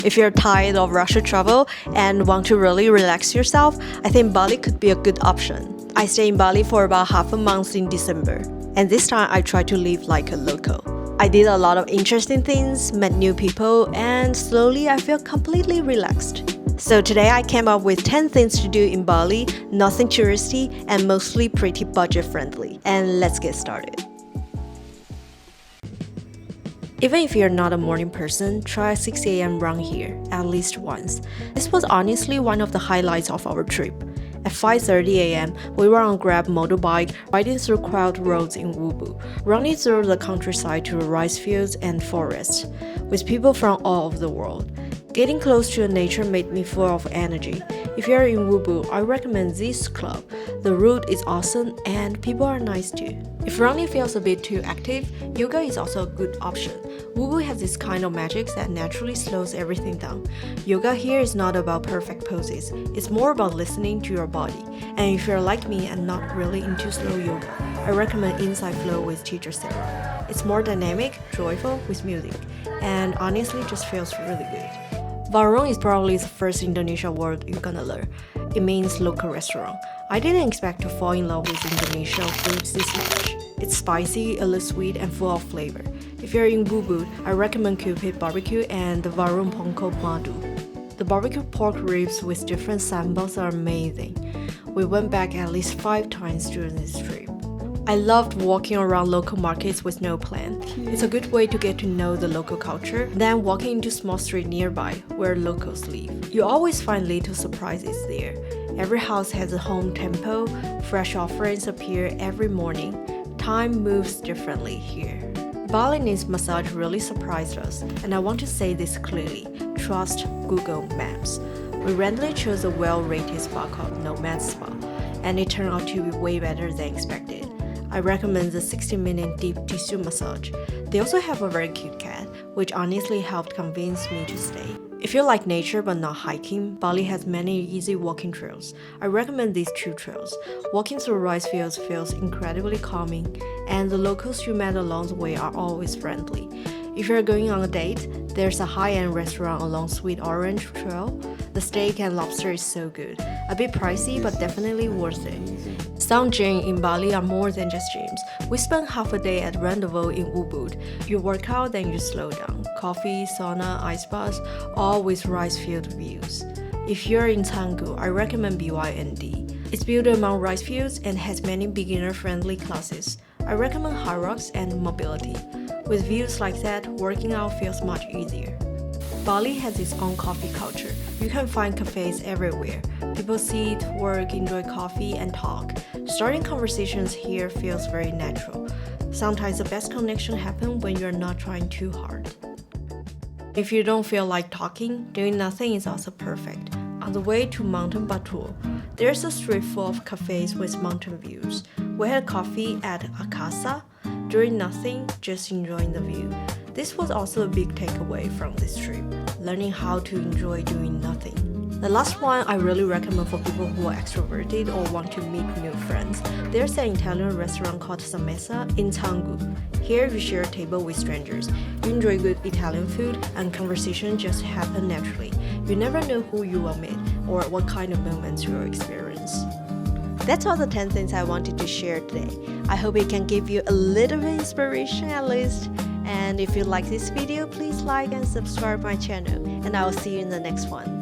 If you're tired of Russia travel and want to really relax yourself, I think Bali could be a good option. I stayed in Bali for about half a month in December, and this time I tried to live like a local. I did a lot of interesting things, met new people, and slowly I felt completely relaxed. So today I came up with 10 things to do in Bali, nothing touristy and mostly pretty budget friendly. And let's get started. Even if you're not a morning person, try a 6 a.m. run here, at least once. This was honestly one of the highlights of our trip. At 5:30 a.m., we were on Grab motorbike riding through crowded roads in Ubud, running through the countryside to rice fields and forests, with people from all over the world. Getting close to nature made me full of energy. If you're in Ubud, I recommend this club. The route is awesome and people are nice too. If running feels a bit too active, yoga is also a good option. Ubud has this kind of magic that naturally slows everything down. Yoga here is not about perfect poses, it's more about listening to your body. And if you're like me and not really into slow yoga, I recommend Inside Flow with teacher Sarah. It's more dynamic, joyful with music, and honestly just feels really good. Warung is probably the first Indonesian word you're gonna learn. It means local restaurant. I didn't expect to fall in love with Indonesian foods this much. It's spicy, a little sweet, and full of flavor. If you're in Ubud, I recommend Cupid Barbecue and the Warung Pongko Madu. The barbecue pork ribs with different sambals are amazing. We went back at least 5 times during this trip. I loved walking around local markets with no plan. It's a good way to get to know the local culture, then walking into small street nearby where locals live. You always find little surprises there. Every house has a home temple, fresh offerings appear every morning. Time moves differently here. Balinese massage really surprised us, and I want to say this clearly, trust Google Maps. We randomly chose a well-rated spa called Nomads Spa, and it turned out to be way better than expected. I recommend the 60-minute deep tissue massage. They also have a very cute cat, which honestly helped convince me to stay. If you like nature but not hiking, Bali has many easy walking trails. I recommend these 2 trails. Walking through rice fields feels incredibly calming, and the locals you met along the way are always friendly. If you're going on a date, there's a high-end restaurant along Sweet Orange Trail. The steak and lobster is so good. A bit pricey, but definitely worth it. Some gyms in Bali are more than just gyms. We spent half a day at Rendezvous in Ubud. You work out, then you slow down. Coffee, sauna, ice baths, all with rice-field views. If you're in Canggu, I recommend BYND. It's built among rice fields and has many beginner-friendly classes. I recommend Hard Rocks and Mobility. With views like that, working out feels much easier. Bali has its own coffee culture. You can find cafes everywhere. People sit, work, enjoy coffee, and talk. Starting conversations here feels very natural. Sometimes the best connection happens when you're not trying too hard. If you don't feel like talking, doing nothing is also perfect. On the way to Mountain Batur, there's a street full of cafes with mountain views. We had coffee at Akasa, doing nothing, just enjoying the view. This was also a big takeaway from this trip, learning how to enjoy doing nothing. The last one I really recommend for people who are extroverted or want to meet new friends. There's an Italian restaurant called Samesa in Canggu. Here you share a table with strangers. You enjoy good Italian food and conversation just happen naturally. You never know who you will meet or what kind of moments you will experience. That's all the 10 things I wanted to share today. I hope it can give you a little bit of inspiration at least. And if you like this video, please like and subscribe my channel. And I will see you in the next one.